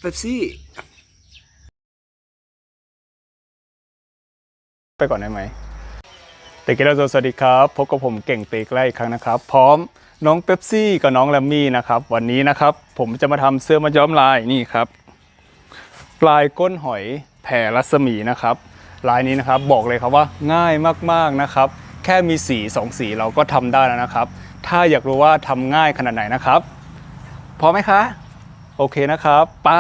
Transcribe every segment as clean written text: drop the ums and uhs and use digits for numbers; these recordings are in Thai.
เป๊ปซี่ไปก่อนได้ไหมเตกิโลโซสวัสดีครับพบกับผมเก่งตีใกล้อีกครั้งนะครับพร้อมน้องเป๊ปซี่กับน้องแรมมี่นะครับวันนี้นะครับผมจะมาทำเสื้อมัดย้อมลายนี่ครับลายก้นหอยแผ่รัศมีนะครับลายนี้นะครับบอกเลยครับว่าง่ายมากๆนะครับแค่มีสี2สีเราก็ทำได้แล้วนะครับถ้าอยากรู้ว่าทำง่ายขนาดไหนนะครับพร้อมไหมคะโอเคนะครับไป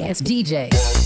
dance DJ.